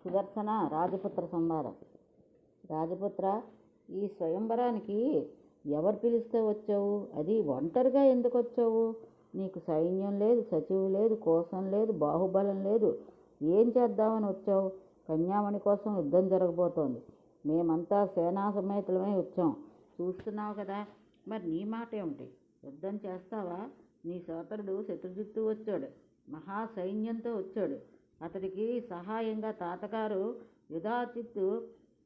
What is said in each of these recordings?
సుదర్శన రాజపుత్ర సంవాదం. రాజపుత్ర, ఈ స్వయంవరానికి ఎవరు పిలిస్తే వచ్చావు? అది ఒంటరిగా ఎందుకు వచ్చావు? నీకు సైన్యం లేదు, సచివు లేదు, కోశం లేదు, బాహుబలం లేదు. ఏం చేద్దామని వచ్చావు? కన్యామణి కోసం యుద్ధం జరగబోతోంది. మేమంతా సేనా సమేతులమై వచ్చాం. చూస్తున్నావు కదా. మరి నీ మాట ఏమిటి? యుద్ధం చేస్తావా? నీ సోదరుడు శత్రుజిత్తు వచ్చాడు, మహాసైన్యంతో వచ్చాడు. అతడికి సహాయంగా తాతగారు యుధాజిత్తు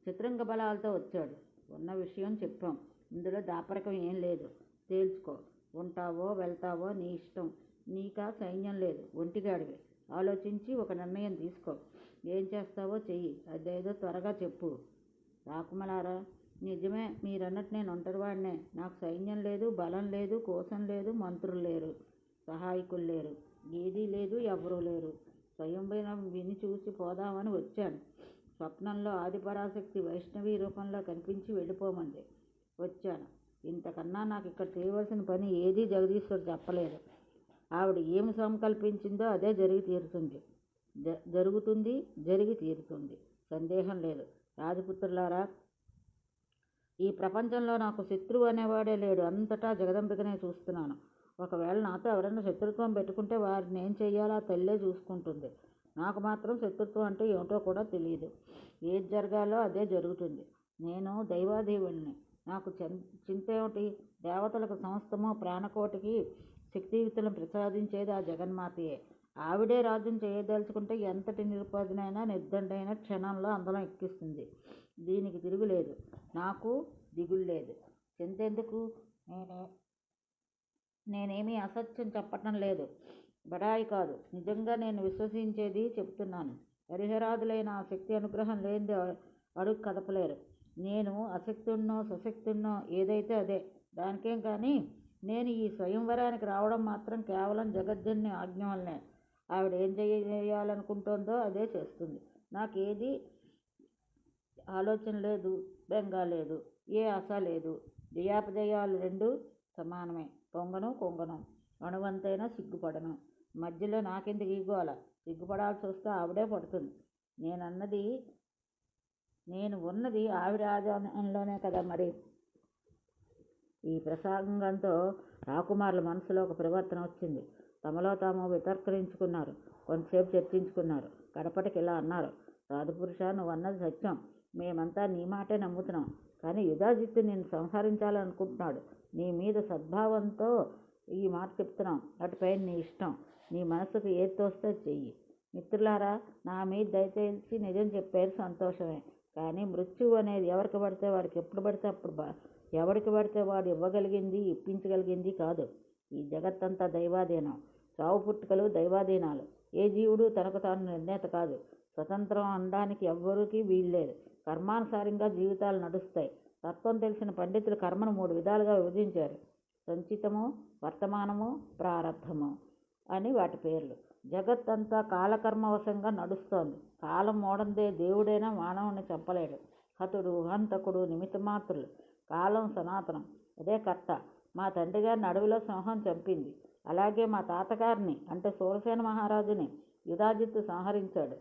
చతురంగ బలాలతో వచ్చాడు. ఉన్న విషయం చెప్పాం. ఇందులో దాపరికం ఏం లేదు. తేల్చుకో. ఉంటావో వెళ్తావో నీ ఇష్టం. నీకా సైన్యం లేదు, ఒంటిగాడివి. ఆలోచించి ఒక నిర్ణయం తీసుకో. ఏం చేస్తావో చెయ్యి. అదేదో త్వరగా చెప్పు. రాకుమలారా, నిజమే, మీరన్నట్టు నేను ఒంటరివాడినే. నాకు సైన్యం లేదు, బలం లేదు, కోశం లేదు, మంత్రులు లేరు, సహాయకులు లేరు, ఏదీ లేదు, ఎవరూ లేరు. స్వయంవరం విని చూసి పోదామని వచ్చాను. స్వప్నంలో ఆదిపరాశక్తి వైష్ణవి రూపంలో కనిపించి వెళ్ళిపోమంది. వచ్చాను. ఇంతకన్నా నాకు ఇక్కడ చేయవలసిన పని ఏదీ జగదీశ్వరు చెప్పలేదు. ఆవిడ ఏమి సంకల్పించిందో అదే జరిగి తీరుతుంది. జరిగి తీరుతుంది. సందేహం లేదు. రాజపుత్రులారా, ఈ ప్రపంచంలో నాకు శత్రువు అనేవాడే లేడు. అంతటా జగదంబికనే చూస్తున్నాను. ఒకవేళ నాతో ఎవరైనా శత్రుత్వం పెట్టుకుంటే వారిని ఏం చెయ్యాలో ఆ తల్లే చూసుకుంటుంది. నాకు మాత్రం శత్రుత్వం అంటే ఏమిటో కూడా తెలియదు. ఏది జరగాలో అదే జరుగుతుంది. నేను దైవాదేవుణ్ణి. నాకు చింత ఏమిటి? దేవతలకు సమస్తము, ప్రాణకోటికి శక్తియుక్తులను ప్రసాదించేది ఆ జగన్మాతయే. ఆవిడే రాజును చేయదలుచుకుంటే ఎంతటి నిరుపదినైనా నిర్దండైన క్షణంలో అందరం ఎక్కిస్తుంది. దీనికి తిరుగులేదు. నాకు దిగులు లేదు. చింతెందుకు? నేనేమీ అసత్యం చెప్పటం లేదు. బడాయి కాదు. నిజంగా నేను విశ్వసించేది చెప్తున్నాను. హరిహరాదులైన ఆ శక్తి అనుగ్రహం లేనిది అడుగు కదపలేరు. నేను అశక్తున్నో సశక్తున్నో ఏదైతే అదే. దానికేం కానీ నేను ఈ స్వయంవరానికి రావడం మాత్రం కేవలం జగజ్జన్ని ఆజ్ఞ వల్లనే. ఆవిడ ఏం చేయాలనుకుంటోందో అదే చేస్తుంది. నాకేది ఆలోచన లేదు, బెంగ లేదు, ఏ ఆశ లేదు. జయాపజయాలు రెండు సమానమే. పొంగను కొంగను, అణువంతైనా సిగ్గుపడను. మధ్యలో నాకెందుకు ఈగోల? సిగ్గుపడాల్సి వస్తే ఆవిడే పడుతుంది. నేను ఉన్నది ఆవిడ ఆధీనంలోనే కదా మరి. ఈ ప్రసంగంతో రాకుమారుల మనసులో ఒక పరివర్తన వచ్చింది. తమలో తాము వితర్కించుకున్నారు. కొంతసేపు చర్చించుకున్నారు. కడపటికి ఇలా అన్నారు. రాజపురుష, నువ్వు అన్నది సత్యం. మేమంతా నీ మాటే నమ్ముతున్నాం. కానీ యుధాజిత్తు నిన్ను సంహరించాలనుకుంటున్నాడు. నీ మీద సద్భావంతో ఈ మాట చెప్తున్నాం. అటుపై నీ ఇష్టం. నీ మనసుకు ఏది తోస్తే చెయ్యి. మిత్రులారా, నా మీద దయచేసి నిజం చెప్పారు, సంతోషమే. కానీ మృత్యువు అనేది ఎవరికి పడితే వాడికి ఎప్పుడు పడితే అప్పుడు ఎవరికి పడితే వాడు ఇవ్వగలిగింది, ఇప్పించగలిగింది కాదు. ఈ జగత్తంతా దైవాధీనం. చావు పుట్టుకలు దైవాధీనాలు. ఏ జీవుడు తనకు తాను నిర్ణేత కాదు. స్వతంత్రం అనడానికి ఎవ్వరికీ వీల్లేదు. కర్మానుసారంగా జీవితాలు నడుస్తాయి. తత్వం తెలిసిన పండితులు కర్మను 3 విధాలుగా విభజించారు. సంచితము, వర్తమానము, ప్రారబ్ధము అని వాటి పేర్లు. జగత్తంతా కాలకర్మవశంగా నడుస్తోంది. కాలం మోడందే దేవుడైనా మానవుని చంపలేడు. హతుడు, హంతకుడు నిమిత్తమాత్రులు. కాలం సనాతనం. అదే కర్త. మా తండ్రి గారిని అడవిలో సింహం చంపింది. అలాగే మా తాతగారిని అంటే సూరసేన మహారాజుని యుధాజిత్తు సంహరించాడు.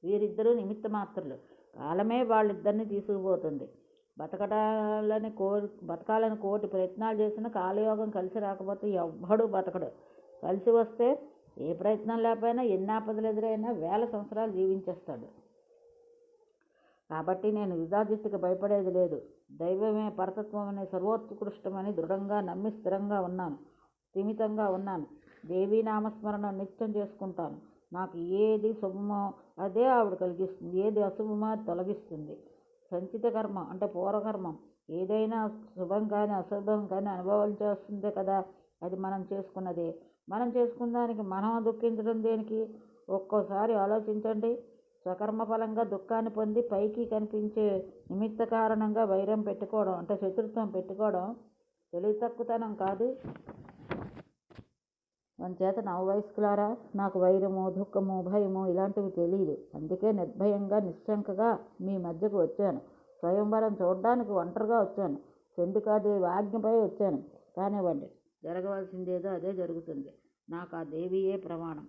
వీరిద్దరూ నిమిత్తమాత్రులు. కాలమే వాళ్ళిద్దరిని తీసుకుపోతుంది. బతకాలని కోటి ప్రయత్నాలు చేసినా కాలయోగం కలిసి రాకపోతే ఎవ్వడూ బతకడు. కలిసి వస్తే ఏ ప్రయత్నం లేకపోయినా, ఎన్ని ఆపదలు ఎదురైనా 1000 సంవత్సరాలు జీవించేస్తాడు. కాబట్టి నేను యుధాజిత్తుకి భయపడేది లేదు. దైవమే పరతత్వం అనే సర్వోత్కృష్టమని దృఢంగా నమ్మి స్థిరంగా ఉన్నాను. స్థిమితంగా ఉన్నాను. దేవీ నామస్మరణ నిత్యం చేసుకుంటాను. నాకు ఏది శుభమో అదే ఆవిడ కలిగిస్తుంది. ఏది అశుభమో అది తొలగిస్తుంది. సంచిత కర్మ అంటే పూర్వకర్మం ఏదైనా శుభం కానీ అశుభం కానీ అనుభవించేస్తుంది కదా. అది మనం చేసుకున్నదే. మనం చేసుకున్న దానికి మనం దుఃఖించడం దేనికి? ఒక్కోసారి ఆలోచించండి. స్వకర్మ ఫలంగా దుఃఖాన్ని పొంది పైకి కనిపించే నిమిత్త కారణంగా వైరం పెట్టుకోవడం అంటే శత్రుత్వం పెట్టుకోవడం తెలివి తక్కువతనం కాదు. అందుచేత నవవయస్కులారా, నాకు వైరము, దుఃఖము, భయము ఇలాంటివి తెలియదు. అందుకే నిర్భయంగా నిశ్శంకగా మీ మధ్యకు వచ్చాను. స్వయంవరం చూడడానికి ఒంటరిగా వచ్చాను. చండికాదేవి ఆజ్ఞపై వచ్చాను. కానివ్వండి, జరగవలసిందేదో అదే జరుగుతుంది. నాకు ఆ దేవియే ప్రమాణం.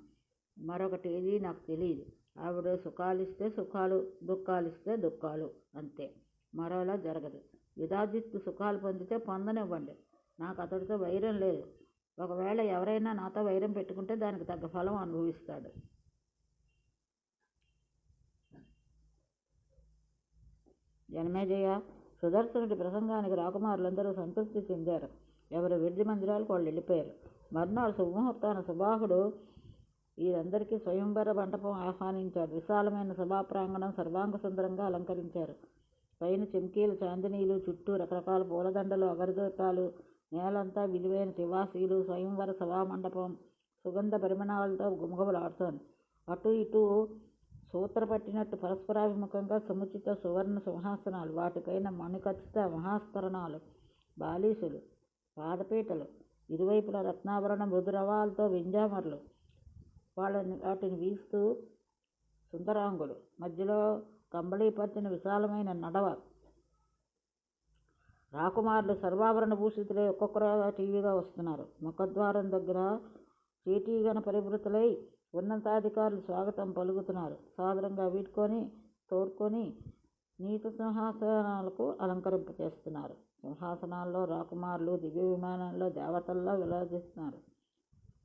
మరొకటి ఏది నాకు తెలియదు. ఆవిడ సుఖాలిస్తే సుఖాలు, దుఃఖాలిస్తే దుఃఖాలు, అంతే. మరోలా జరగదు. యుధాజిత్తు సుఖాలు పొందితే పొందనివ్వండి, నాకు అతడితో వైరం లేదు. ఒకవేళ ఎవరైనా నాతో వైరం పెట్టుకుంటే దానికి తగ్గ ఫలం అనుభవిస్తాడు. జనమేజయ, సుదర్శనుడి ప్రసంగానికి రాకుమారులందరూ సంతృప్తి చెందారు. ఎవరు విద్య మందిరాలకు వాళ్ళు వెళ్ళిపోయారు. మర్నాడు శుభముహూర్తాన సుబాహుడు వీరందరికీ స్వయంవర మంటపం ఆహ్వానించాడు. విశాలమైన సభా ప్రాంగణం సర్వాంగ సుందరంగా అలంకరించారు. పైన చెంకీలు, చాందినీలు, చుట్టూ రకరకాల పూలదండలు, అగరదీపాలు, నేలంతా విలువైన తివాసీలు. స్వయంవర సభా మండపం సుగంధ పరిమళాలతో గుమగుమలాడుతోంది. అటు ఇటు సూత్ర పట్టినట్టు పరస్పరాభిముఖంగా సముచిత సువర్ణ సింహాసనాలు, వాటిపైన మణిఖచ్చిత మహాస్తరణాలు, బాలీసులు, పాదపీటలు, ఇరువైపుల రత్నాభరణ మృదురవాలతో వింజామర్లు, వాటిని వీస్తూ సుందరాంగులు, మధ్యలో కంబళీపర్చిన విశాలమైన నడవ. రాకుమారులు సర్వాభరణ భూషితులై ఒక్కొక్కరుగా టీవీగా వస్తున్నారు. ముఖద్వారం దగ్గర చీటీగణ పరిభృతులై ఉన్నతాధికారులు స్వాగతం పలుకుతున్నారు. సాదరంగా వీడ్కొని తోడ్కొని నీత సింహాసనాలకు అలంకరింపచేస్తున్నారు. సింహాసనాల్లో రాకుమారులు దివ్య విమానంలో దేవతల్లో విరాజిస్తున్నారు.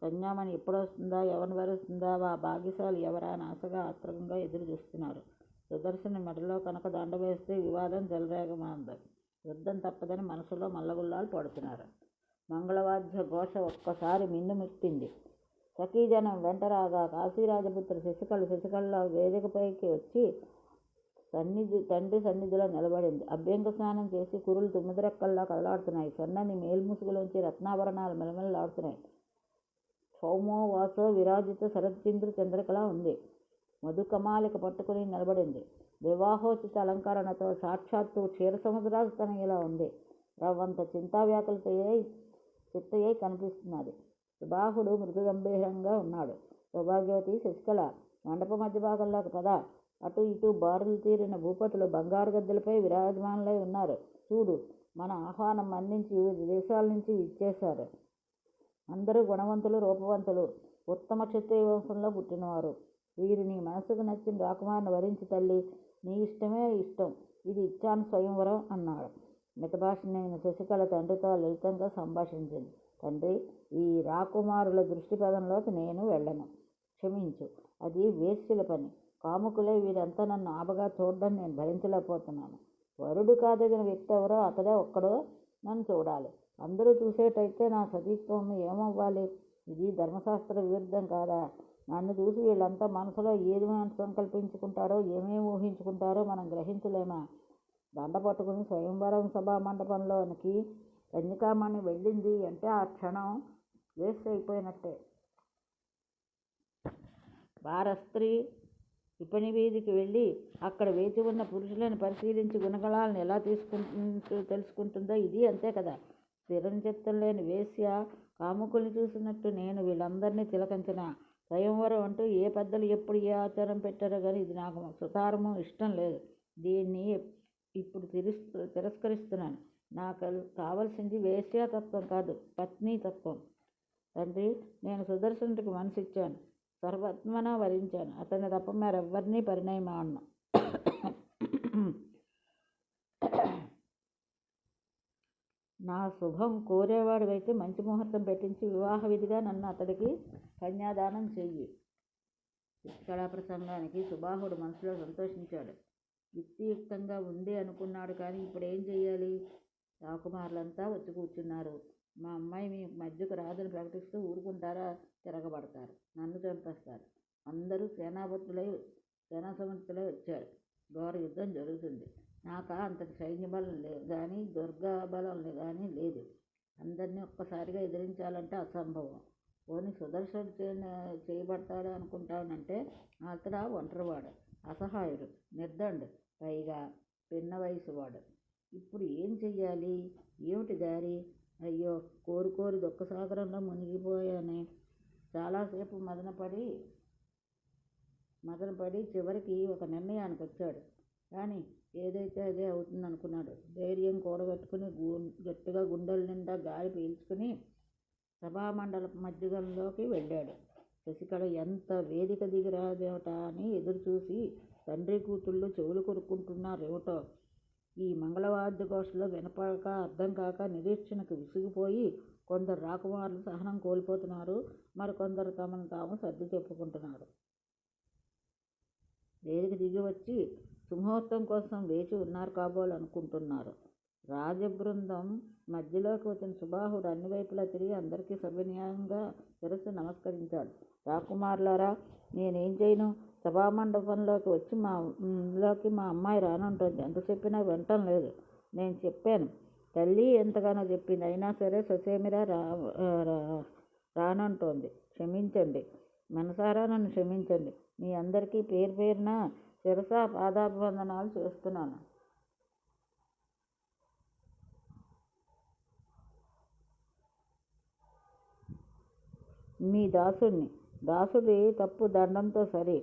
కన్యామణి ఎప్పుడొస్తుందా, ఎవరిని వరిస్తుందా, ఆ భాగ్యశాలి ఎవరా అని ఆశగా ఆత్రంగా ఎదురు చూస్తున్నారు. సుదర్శని మెడలో కనుక దండ వేస్తే వివాదం చెలరేగమంది. యుద్ధం తప్పదని మనసులో మల్లగుల్లాలు పడుతున్నారు. మంగళవాద్య ఘోష ఒక్కసారి మిన్నుముట్టింది. సఖీజనం వెంటరాగా కాశీరాజపుత్రి శశికళ వేదికపైకి వచ్చి తండ్రి సన్నిధిలో నిలబడింది. అభ్యంగ స్నానం చేసి కురులు తుమ్మిదిరెక్కల్లా కదలాడుతున్నాయి. సన్నని మేల్ముసుగులోంచి రత్నాభరణాలు మెలమెలలాడుతున్నాయి. సౌమో వాసో విరాజిత శరత్చంద్రు చంద్రికలా ఉంది. మధుకమాలిక పట్టుకుని నిలబడింది. వివాహోచిత అలంకరణతో సాక్షాత్తు క్షీరసముద్రాస్తనయ్యలా ఉంది. రవ్వంత చిత్తయ్యై కనిపిస్తున్నది. సుబాహుడు మృదు గంభీరంగా ఉన్నాడు. సౌభాగ్యవతి, శశికళ, మండప మధ్య భాగంలోకి పద. అటు ఇటు బారులు తీరిన భూపతులు బంగారు గద్దెలపై విరాజమానులై ఉన్నారు. చూడు, మన ఆహ్వానం మన్నించి వివిధ దేశాల నుంచి ఇచ్చేశారు. అందరూ గుణవంతులు, రూపవంతులు, ఉత్తమ క్షత్రియ వంశంలో పుట్టినవారు. వీరు నీ మనసుకు నచ్చిన రాకుమారిని వరించి తల్లి, నీ ఇష్టమే ఇష్టం, ఇది ఇచ్చాను స్వయంవరం అన్నాడు. మితభాషిణైన శశికళ తండ్రితో లలితంగా సంభాషించింది. తండ్రి, ఈ రాకుమారుల దృష్టిపథంలోకి నేను వెళ్ళను, క్షమించు. అది వేశ్యల పని. కాముకులే వీరంతా నన్ను ఆబగా చూడడం నేను భరించలేకపోతున్నాను. వరుడు కాదగిన వ్యక్తి ఎవరో అతడే ఒక్కడో నన్ను చూడాలి. అందరూ చూసేటైతే నా సతీత్వం ఏమవ్వాలి? ఇది ధర్మశాస్త్ర విరుద్ధం కాదా? నన్ను చూసి వీళ్ళంతా మనసులో ఏది సంకల్పించుకుంటారో, ఏమేమి ఊహించుకుంటారో మనం గ్రహించలేమా? దండ పట్టుకుని స్వయంవరం సభా మండపంలోనికి కన్యకామణి వెళ్ళింది అంటే ఆ క్షణం వేస్ట్ అయిపోయినట్టే. భారస్త్రీ విపణి వీధికి వెళ్ళి అక్కడ వేచి ఉన్న పురుషులను పరిశీలించి గుణగణాలను ఎలా తెలుసుకుంటుందో ఇది అంతే కదా. స్థిరం చిత్తం లేని వేశ్య కాముకుల్ని చూసినట్టు నేను వీళ్ళందరినీ తిలకించిన. స్వయంవరం అంటూ ఏ పెద్దలు ఎప్పుడు ఏ ఆచారం పెట్టారో కానీ ఇది నాకు సుతారము ఇష్టం లేదు. దీన్ని ఇప్పుడు తిరస్కరిస్తున్నాను. నాకు కావలసింది వేశ్యాతత్వం కాదు, పత్నీతత్వం. తండ్రి, నేను సుదర్శనుడికి మనసిచ్చాను, సర్వత్మన వరించాను. అతన్ని తప్ప మరెవ్వరినీ పరిణయమాడను. నా శుభం కోరేవాడివైతే మంచి ముహూర్తం పెట్టించి వివాహ విధిగా నన్ను అతడికి కన్యాదానం చెయ్యి. శశికళా ప్రసంగానికి సుబాహుడు మనసులో సంతోషించాడు. యుక్తియుక్తంగా ఉంది అనుకున్నాడు. కానీ ఇప్పుడు ఏం చెయ్యాలి? రాకుమారులంతా వచ్చి కూర్చున్నారు. మా అమ్మాయి మీ మధ్యకు రాదని ప్రకటిస్తూ ఊరుకుంటారా? తిరగబడతారు, నన్ను చంపేస్తారు. అందరూ సేనాసమర్థులై వచ్చారు. ఘోర యుద్ధం జరుగుతుంది. నాక అంతటి సైన్యబలం లేదు కానీ, దుర్గాబలం కానీ లేదు. అందరినీ ఒక్కసారిగా ఎదిరించాలంటే అసంభవం. పోనీ సుదర్శనుడు చేయబడతాడు అనుకుంటానంటే అతడా ఒంటరివాడు, అసహాయుడు, నిర్దండు, పైగా పిన్న వయసువాడు. ఇప్పుడు ఏం చెయ్యాలి? ఏమిటి దారి? అయ్యో, కోరి దుఃఖసాగరంలో మునిగిపోయానే. చాలాసేపు మదనపడి చివరికి ఒక నిర్ణయానికి వచ్చాడు. కానీ ఏదైతే అదే అవుతుందనుకున్నాడు. ధైర్యం కూడగట్టుకుని గట్టిగా గుండెల నిండా గాలి పీల్చుకుని సభామండల మధ్యలోకి వెళ్ళాడు. శశికళ ఎంత వేదిక దిగిరాదేవట అని ఎదురుచూసి తండ్రి కూతుళ్ళు చెవులు కొరుక్కుంటున్నారేమిటో. ఈ మంగళవాద్యఘోషలో వినపడక అర్థం కాక నిరీక్షణకు విసిగిపోయి కొందరు రాకుమారులు సహనం కోల్పోతున్నారు. మరికొందరు తమను తాము సర్ది చెప్పుకుంటున్నారు. వేదిక దిగి వచ్చి సుముహూర్తం కోసం వేచి ఉన్నారు కాబోలనుకుంటున్నారు. రాజబృందం మధ్యలోకి వచ్చిన సుబాహుడు అన్ని వైపులా తిరిగి అందరికీ సవినయంగా శిరస్సు నమస్కరించాడు. రాకుమారులారా, నేనేం చేయను? సభామండపంలోకి వచ్చి మా అమ్మాయి రానంటుంది. ఎంత చెప్పినా వినటం లేదు. నేను చెప్పాను, తల్లి ఎంతగానో చెప్పింది. అయినా సరే ససేమిరా రానంటోంది. క్షమించండి, మనసారా నన్ను క్షమించండి. మీ అందరికీ పేరు పేరున శిరస పాదాభివందనాలు చేస్తున్నాను. మీ దాసుడి తప్పు దండంతో సరి.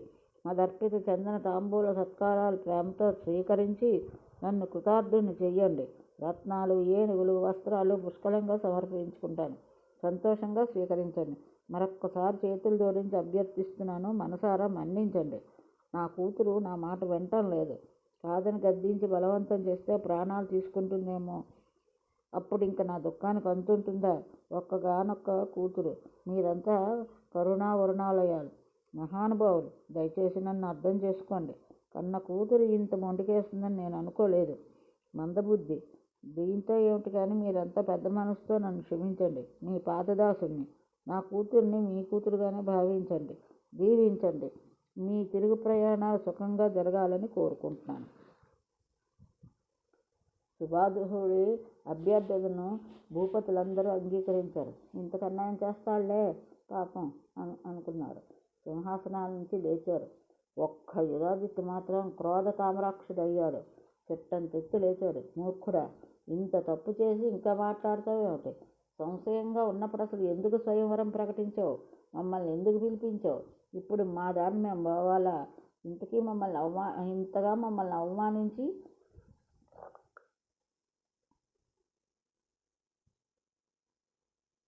మదర్పిత చందన తాంబూల సత్కారాలు ప్రేమతో స్వీకరించి నన్ను కృతార్థుని చెయ్యండి. రత్నాలు, ఏనుగులు, వస్త్రాలు పుష్కలంగా సమర్పించుకుంటాను. సంతోషంగా స్వీకరించండి. మరొక్కసారి చేతులు జోడించి అభ్యర్థిస్తున్నాను, మనసారా మన్నించండి. నా కూతురు నా మాట వినటం లేదు. కాదని గద్దించి బలవంతం చేస్తే ప్రాణాలు తీసుకుంటుందేమో. అప్పుడు ఇంక నా దుఃఖానికి అంతుంటుందా? ఒక్కగానొక్క కూతురు. మీరంతా కరుణావరుణాలయాలు, మహానుభావులు. దయచేసి నన్ను అర్థం చేసుకోండి. కన్న కూతురు ఇంత మొండికేస్తుందని నేను అనుకోలేదు. మందబుద్ధి. దీంతో ఏమిటి కానీ మీరంతా పెద్ద మనసుతో నన్ను క్షమించండి. మీ పాదదాసుని. నా కూతుర్ని మీ కూతురుగానే భావించండి, దీవించండి. మీ తిరుగు ప్రయాణాలు సుఖంగా జరగాలని కోరుకుంటున్నాను. సుబాహుడి అభ్యర్థనను భూపతులందరూ అంగీకరించారు. ఇంతకన్నా ఏం చేస్తాడులే పాపం అనుకున్నారు. సింహాసనాల నుంచి లేచారు. ఒక్క యుధాజిత్తు మాత్రం క్రోధ కామరాక్షుడయ్యాడు. చెట్టంతెత్తు లేచాడు. మూర్ఖుడా, ఇంత తప్పు చేసి ఇంకా మాట్లాడతావేమిటి? సంశయంగా ఉన్నప్పుడు అసలు ఎందుకు స్వయంవరం ప్రకటించావు? మమ్మల్ని ఎందుకు పిలిపించావు? ఇప్పుడు మా దాన్ని మేము పోవాలా? ఇంతగా మమ్మల్ని అవమానించి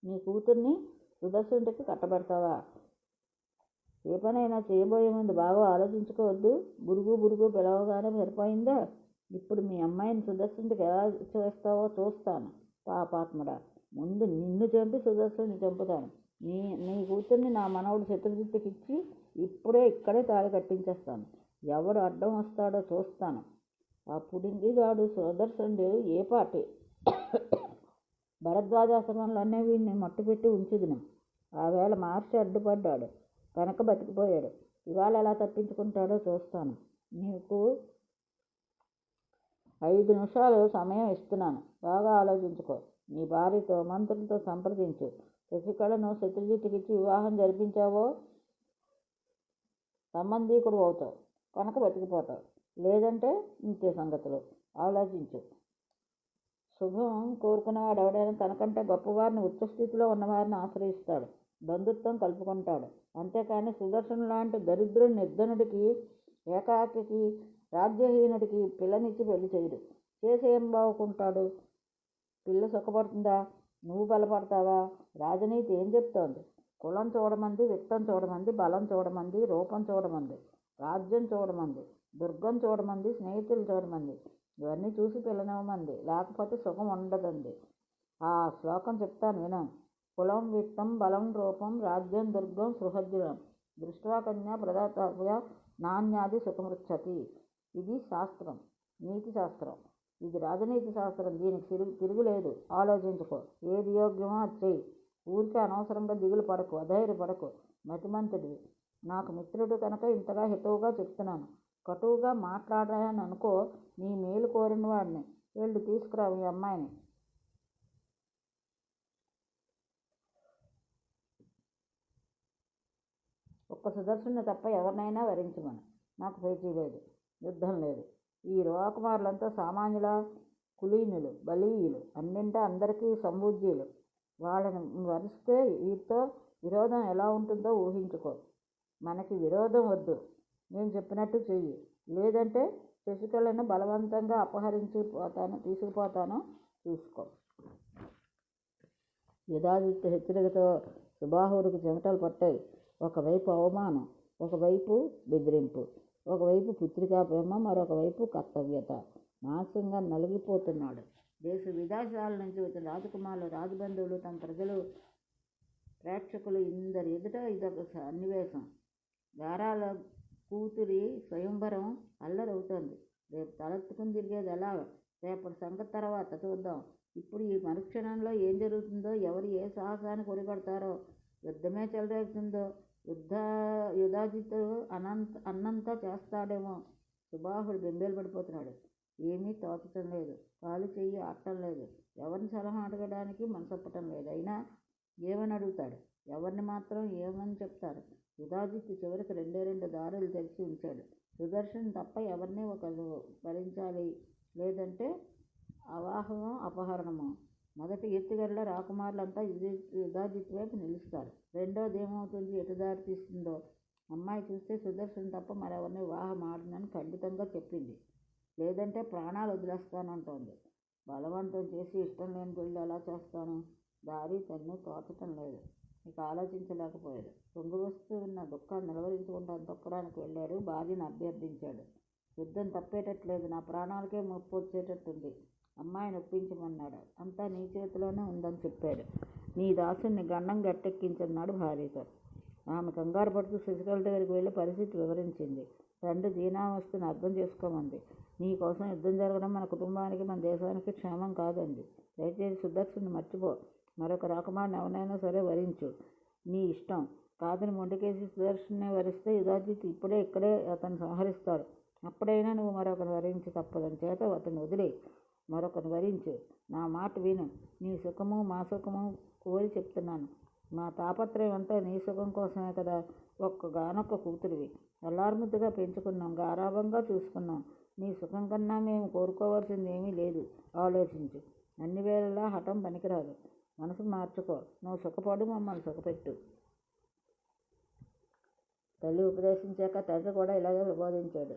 నీ కూతుర్ని సుదర్శనుడికి కట్టబెడతావా? ఏ పనైనా చేయబోయే ముందు బాగా ఆలోచించుకోవద్దు. బురుగు పిలవగానే సరిపోయిందా? ఇప్పుడు మీ అమ్మాయిని సుదర్శనుడికి ఎలా చేస్తావో చూస్తాను. పాపాత్ముడా, ముందు నిన్ను చంపి సుదర్శనుడిని చంపుతాను. నీ కూతుర్ని నా మనవడు శత్రుజిత్తుకి ఇచ్చి ఇక్కడే తాళి కట్టించేస్తాను. ఎవడు అడ్డం వస్తాడో చూస్తాను. ఆ పుడింగిగాడు సుదర్శనుడు ఏ పాటి? భరద్వాజాశ్రమంలోనే వీడిని మట్టుపెట్టి ఉంచుదును. ఆవేళ మహర్షి అడ్డుపడ్డాడు కనుక బతికిపోయాడు. ఇవాళ ఎలా తప్పించుకుంటాడో చూస్తాను. నీకు 5 నిమిషాలు సమయం ఇస్తున్నాను. బాగా ఆలోచించుకో. నీ భార్యతో, మంత్రులతో సంప్రదించు. శశికళను శత్రుజిత్తుకిచ్చి వివాహం జరిపించావో సంబంధీకుడు అవుతావు కనుక బతికిపోతావు. లేదంటే ఇంతే సంగతులు. ఆలోచించు. శుభం కోరుకున్నవాడు ఎవడైనా తనకంటే గొప్పవారిని, ఉచ్చస్థితిలో ఉన్నవారిని ఆశ్రయిస్తాడు, బంధుత్వం కలుపుకుంటాడు. అంతేకాని సుదర్శను లాంటి దరిద్రుని, నిర్ధనుడికి, ఏకాకికి, రాజ్యహీనుడికి పిల్లనిచ్చి పెళ్లి చేయడు. చేసేం బాగుకుంటాడు? పిల్ల సుఖపడుతుందా? నువ్వు బలపడతావా? రాజనీతి ఏం చెప్తోంది? కులం చూడమంది, విత్తం చూడమంది, బలం చూడమంది, రూపం చూడమంది, రాజ్యం చూడమంది, దుర్గం చూడమంది, స్నేహితులు చూడమంది. ఇవన్నీ చూసి పిల్లనివ్వమంది. లేకపోతే సుఖం ఉండదండి. ఆ శ్లోకం చెప్తాను విను. కులం విత్తం బలం రూపం రాజ్యం దుర్గం సుహృద్యం దృష్ట్వా కన్యా ప్రదాతవ్య నాణ్యాది సుఖమృచ్చతి. ఇది శాస్త్రం, నీతి శాస్త్రం. ఇది రాజనీతి శాస్త్రం. దీనికి తిరుగులేదు. ఆలోచించుకో. ఏది యోగ్యమో అది చెయ్యి. ఊరికే అనవసరంగా దిగులు పడకు, అధైర్యపడకు. మతిమంతుడివి. నాకు మిత్రుడు కనుక ఇంతగా హితవుగా చెప్తున్నాను. కటువుగా మాట్లాడాలని అనుకో. నీ మేలు కోరిన వాడిని. వెళ్ళు, తీసుకురా మీ అమ్మాయిని. ఒక్క సుదర్శను తప్ప ఎవరినైనా వరించమను. నాకు పేచీ లేదు, యుద్ధం లేదు. ఈ రాకుమారులంతా సామాన్యుల, కులీనులు, బలీయులు, అన్నింటా అందరికీ సంపూజ్యులు. వాళ్ళని వరిస్తే వీరితో విరోధం ఎలా ఉంటుందో ఊహించుకో. మనకి విరోధం వద్దు. నేను చెప్పినట్టు చెయ్యి. లేదంటే శశికళను బలవంతంగా తీసుకుపోతాను చూసుకో. యుధాజిత్తు హెచ్చరికతో సుబాహుడికి చెమటలు పట్టాయి. ఒకవైపు అవమానం, ఒకవైపు బెదిరింపు, ఒకవైపు పుత్రికా ప్రేమ, మరొక వైపు కర్తవ్యత. మానసికంగా నలిగిపోతున్నాడు. దేశ విదేశాల నుంచి వచ్చిన రాజకుమారులు, రాజబంధువులు, తమ ప్రజలు, ప్రేక్షకులు ఇందరి ఎదుట ఇదొక సన్నివేశం. గారాల కూతురి స్వయంవరం అల్లరవుతోంది. రేపు తలెత్తుకుని తిరిగేది ఎలా? రేపటి సంగతి తర్వాత చూద్దాం. ఇప్పుడు ఈ మరుక్షణంలో ఏం జరుగుతుందో, ఎవరు ఏ సాహసానికి ఒడిగడతారో, యుద్ధమే చెలరేగుతుందో, యుధాజిత్తు అన్నంతా చేస్తాడేమో. సుబాహుడు బెంబేలు పడిపోతున్నాడు. ఏమీ తోచటం లేదు. కాలు చెయ్యి ఆడటం లేదు. ఎవరిని సలహా అడగడానికి మనసొప్పటం లేదు. అయినా ఏమని అడుగుతాడు? ఎవరిని మాత్రం ఏమని చెప్తారు? యుధాజిత్తు చివరికి రెండు దారులు తెరిచి ఉంచాడు. సుదర్శన్ తప్ప ఎవరిని ఒకరు భరించాలి, లేదంటే అవాహమో అపహరణమో. మొదటి ఎత్తుగడలో రాకుమారులంతా యుధాజిత్తు వైపు నిలుస్తారు. రెండోది ఏమవుతుంది, ఎటు దారి తీస్తుందో. అమ్మాయి చూస్తే సుదర్శన్ తప్ప మరెవరిని వివాహం ఆడనని ఖండితంగా చెప్పింది. లేదంటే ప్రాణాలు వదిలేస్తానంటోంది. బలవంతం చేసి ఇష్టం లేని పెళ్ళి ఎలా చేస్తాను? దారి తన్ను తోచటం లేదు. ఇక ఆలోచించలేకపోయాడు. పొంగివస్తూ ఉన్న దుఃఖాన్ని నిలవరించుకుంటూ అంతఃపురానికి వెళ్ళాడు. భార్యను అభ్యర్థించాడు. యుద్ధం తప్పేటట్లేదు. నా ప్రాణాలకే ముప్పు వచ్చేటట్టుంది. అమ్మాయిని ఒప్పించమన్నాడు. అంతా నీ చేతిలోనే ఉందని చెప్పాడు. నీ దాసుని గండం గట్టెక్కించన్నాడు భార్యతో. ఆమె కంగారు పడుతూ శశికళ దగ్గరికి వెళ్ళి పరిస్థితి వివరించింది. తండ్రి దీనావస్థను అర్థం చేసుకోమంది. నీ కోసం యుద్ధం జరగడం మన కుటుంబానికి, మన దేశానికి క్షేమం కాదండి. దయచేసి సుదర్శన్ని మర్చిపో. మరొక రాకుమారిని ఎవరైనా సరే వరించు. నీ ఇష్టం. కాదని మొండికేసి సుదర్శన్నే వరిస్తే యుధాజిత్తు ఇక్కడే అతన్ని సంహరిస్తాడు. అప్పుడైనా నువ్వు మరొకరిని వరించి తప్పదని చేత అతన్ని వదిలే మరొకరిని వరించు. నా మాట విను. నీ సుఖము మా సుఖము కోరి చెప్తున్నాను. మా తాపత్రయం అంతా నీ సుఖం కోసమే కదా. ఒక్కగానొక్క కూతురివి. అల్లారుముద్దుగా పెంచుకున్నాం, గారాబంగా చూసుకున్నాం. నీ సుఖం కన్నా మేము కోరుకోవాల్సింది ఏమీ లేదు. ఆలోచించు. అన్ని వేళలా హఠం పనికిరాదు. మనసు మార్చుకో. నువ్వు సుఖపడు, మమ్మల్ని సుఖపెట్టు. తల్లి ఉపదేశించాక తండ్రి కూడా ఇలాగే ప్రబోధించాడు.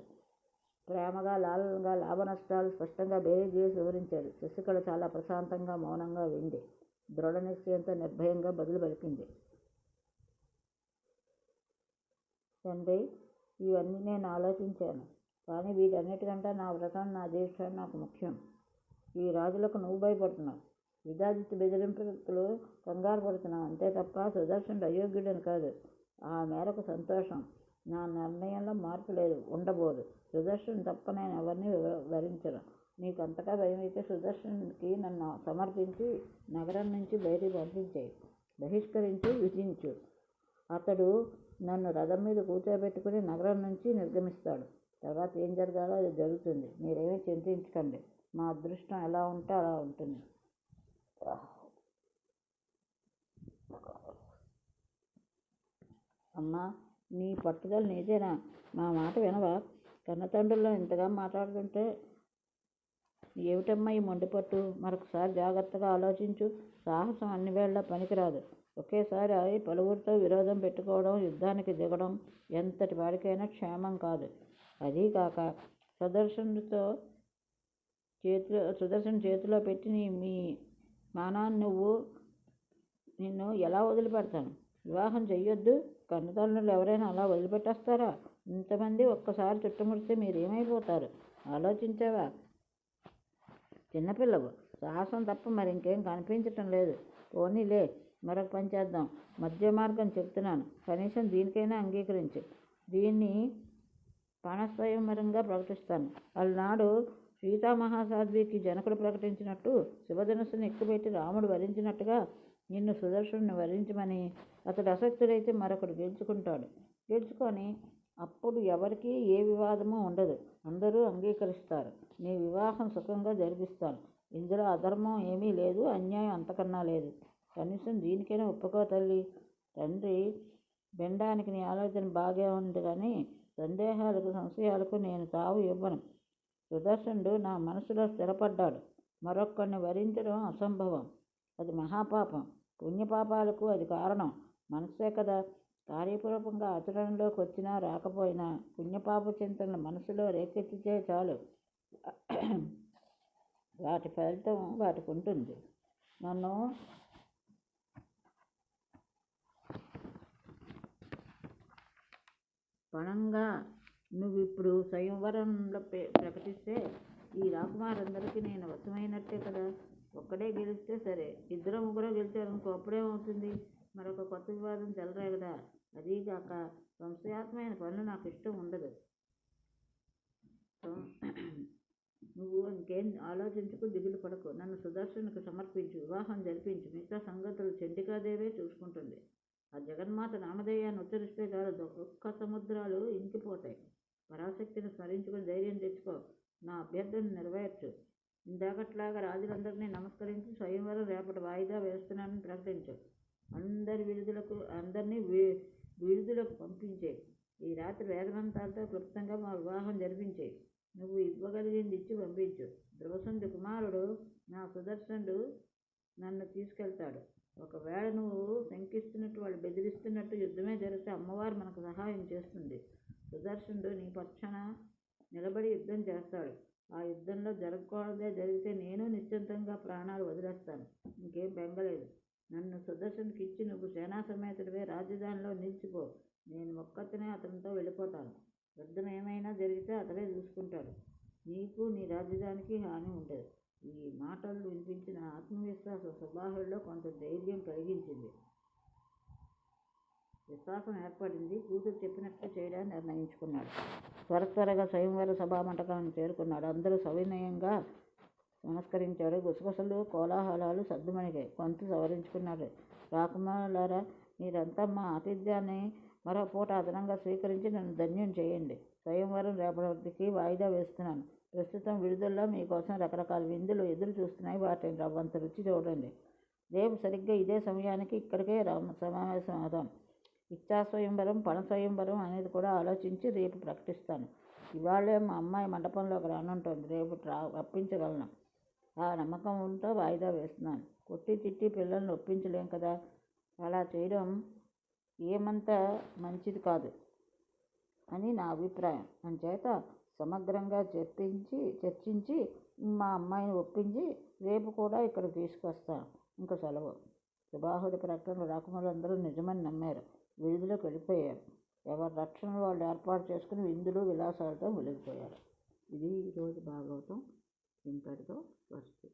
ప్రేమగా, లాలనగా, లాభ నష్టాలు స్పష్టంగా బేరీజు చేసి వివరించాడు. శశికళ చాలా ప్రశాంతంగా, మౌనంగా వింది. దృఢ నిశ్చయంతో నిర్భయంగా బదులు పలికింది. తండ్రి, ఇవన్నీ నేను ఆలోచించాను. కానీ వీటన్నిటికంటే నా వ్రతం, నా దీక్ష నాకు ముఖ్యం. ఈ రాజులకు నువ్వు భయపడుతున్నావు. యుధాజిత్తు బెదిరింపులు కంగారు పడుతున్నావు. అంతే తప్ప సుదర్శనుడు అయోగ్యుడని కాదు. ఆ మేరకు సంతోషం. నా నిర్ణయంలో మార్పు లేదు, ఉండబోదు. సుదర్శన్ తప్ప నేను ఎవరిని వరించను. నీకు అంతగా భయమైతే సుదర్శన్కి నన్ను సమర్పించి నగరం నుంచి బయటికి పంపించేయి. బహిష్కరించి విధించు. అతడు నన్ను రథం మీద కూర్చోబెట్టుకుని నగరం నుంచి నిర్గమిస్తాడు. తర్వాత ఏం జరగాలో అది జరుగుతుంది. మీరేమీ చింతించకండి. మా అదృష్టం ఎలా ఉంటే అలా ఉంటుంది. అమ్మా, నీ పట్టుదల నీదేనా? మా మాట వినవా? కన్నతండ్రుల్లో ఇంతగా మాట్లాడుతుంటే ఏమిటమ్మా ఈ మొండిపట్టు? మరొకసారి జాగ్రత్తగా ఆలోచించు. సాహసం అన్ని వేళలా పనికిరాదు. ఒకేసారి పలువురితో విరోధం పెట్టుకోవడం, యుద్ధానికి దిగడం ఎంతటి వాడికైనా క్షేమం కాదు. అదీ కాక సుదర్శన్ చేతిలో పెట్టి మీ మానాన్ని నిన్ను ఎలా వదిలిపెడతాను? వివాహం చెయ్యొద్దు. కన్నతల్లులు ఎవరైనా అలా వదిలిపెట్టేస్తారా? ఇంతమంది ఒక్కసారి చుట్టుముడితే మీరేమైపోతారు? ఆలోచించావా? చిన్నపిల్లవు. సాహసం తప్ప మరింకేం కనిపించటం లేదు. పోనీలే, మరొక పని చేద్దాం. మధ్య మార్గం చెప్తున్నాను. కనీసం దీనికైనా అంగీకరించు. దీన్ని ప్రాణస్వయంవరంగా ప్రకటిస్తాను. అలనాడు సీతామహాసాధ్వికి జనకుడు ప్రకటించినట్టు, శివధనుస్సును ఎక్కుపెట్టి రాముడు వరించినట్టుగా నిన్ను సుదర్శనుని వరించమని. అతడు అసక్తుడైతే మరొకడు గెలుచుకొని అప్పుడు ఎవరికీ ఏ వివాదమూ ఉండదు. అందరూ అంగీకరిస్తారు. నీ వివాహం సుఖంగా జరిపిస్తాను. ఇందులో అధర్మం ఏమీ లేదు, అన్యాయం అంతకన్నా లేదు. కనీసం దీనికైనా ఒప్పుకో తల్లి. తండ్రి బెండానికి నీ ఆలోచన బాగా ఉంది, కానీ సంశయాలకు నేను తావు ఇవ్వను. సుదర్శనుడు నా మనసులో స్థిరపడ్డాడు. మరొక్కడిని వరించడం అసంభవం. అది మహాపాపం. పుణ్యపాపాలకు అది కారణం. మనస్సే కదా. కార్యపూర్వకంగా ఆచరణలోకి వచ్చినా రాకపోయినా పుణ్యపాప చింతనలు మనసులో రేకెత్తితే చాలు, వాటి ఫలితం వాటికి ఉంటుంది. పణంగా నువ్వు ఇప్పుడు స్వయంవరంలో ప్రకటిస్తే ఈ రాకుమారులందరికీ నేను వశమైనట్టే కదా. ఒక్కడే గెలిస్తే సరే, ఇద్దరు ముగ్గురు గెలిచారనుకో, అప్పుడేమవుతుంది? మరొక కొత్త వివాదం చెలరేగదా? అదీగాక సంశయాత్మకమైన పనులు నాకు ఇష్టం ఉండదు. నువ్వు ఇంకేం ఆలోచించుకు, దిగులు పడకు. నన్ను సుదర్శనుకు సమర్పించు, వివాహం జరిపించు. మిగతా సంగతులు చండికాదేవే చూసుకుంటుంది. ఆ జగన్మాత నామధేయాన్ని ఉచ్చరిస్తే చాలు దుఃఖ సముద్రాలు ఇంకిపోతాయి. పరాశక్తిని స్మరించుకుని ధైర్యం తెచ్చుకో. నా అభ్యర్థన నెరవేర్చు. ఇందాకట్లాగా రాజులందరినీ నమస్కరించి స్వయంవరం రేపటి వాయిదా వేస్తున్నానని ప్రకటించు. అందరినీ విడుదలకు పంపించే. ఈ రాత్రి వేదమంతాలతో క్లుప్తంగా మా వివాహం జరిపించే. నువ్వు ఇవ్వగలిగింది ఇచ్చి పంపించు. ధ్రువసుండి కుమారుడు నా సుదర్శనుడు నన్ను తీసుకెళ్తాడు. ఒకవేళ నువ్వు శంకిస్తున్నట్టు, వాళ్ళు బెదిరిస్తున్నట్టు యుద్ధమే జరిగితే అమ్మవారు మనకు సహాయం చేస్తుంది. సుదర్శనుడు నీ పక్షాన నిలబడి యుద్ధం చేస్తాడు. ఆ యుద్ధంలో జరగకూడదే జరిగితే నేను నిశ్చింతంగా ప్రాణాలు వదిలేస్తాను. ఇంకేం బెంగలేదు. నన్ను సుదర్శనుడికి ఇచ్చి నువ్వు సేనా సమేతుడివే రాజధానిలో నిలిచిపో. నేను ఒక్కతినే అతనితో వెళ్ళిపోతాను. యుద్ధం ఏమైనా జరిగితే అతడే చూసుకుంటాడు. నీకు నీ రాజధానికి హాని ఉండదు. ఈ మాటలు వినిపించిన ఆత్మవిశ్వాసం సుబాహుల్లో కొంత ధైర్యం కలిగించింది. విశ్వాసం ఏర్పడింది. కూతురు చెప్పినట్లు చేయడానికి నిర్ణయించుకున్నాడు. త్వరగా స్వయంవర సభామంటపానికి చేరుకున్నాడు. అందరూ సవినయంగా నమస్కరించాడు. గుసగుసలు, కోలాహలాలు సద్దుమణిగాయి. గొంతు సవరించుకున్నాడు. రాకుమారులారా, మీరంతా మా ఆతిథ్యాన్ని మరో పూట అదనంగా స్వీకరించి నన్ను ధన్యం చేయండి. స్వయంవరం రేపటికి వాయిదా వేస్తున్నాను. ప్రస్తుతం విడుదలలో మీకోసం రకరకాల విందులు ఎదురు చూస్తున్నాయి. వాటిని రవ్వంత రుచి చూడండి. రేపు సరిగ్గా ఇదే సమయానికి ఇక్కడికే సమావేశం అవుదాం. ఇచ్చా స్వయంవరం, పణ స్వయంవరం అనేది కూడా ఆలోచించి రేపు ప్రకటిస్తాను. ఇవాళే మా అమ్మాయి మండపంలోకి రానుంటోంది. రేపు రప్పించగలను. ఆ నమ్మకం ఉంటూ వాయిదా వేస్తున్నాను. కొట్టి తిట్టి పిల్లల్ని ఒప్పించలేం కదా. అలా చేయడం ఏమంత మంచిది కాదు అని నా అభిప్రాయం. అంచేత సమగ్రంగా చర్చించి మా అమ్మాయిని ఒప్పించి రేపు కూడా ఇక్కడ తీసుకొస్తాను. ఇంక సెలవు. సుబాహుడి ప్రకటన రాకుమారులందరూ నిజమని నమ్మారు. విడుదలకు వెళ్ళిపోయారు. ఎవరి రక్షణలు వాళ్ళు ఏర్పాటు చేసుకుని విందులు విలాసాలతో వెలిగిపోయారు. ఇది ఈరోజు భాగవతం. ఇంతటితో స్వస్తి.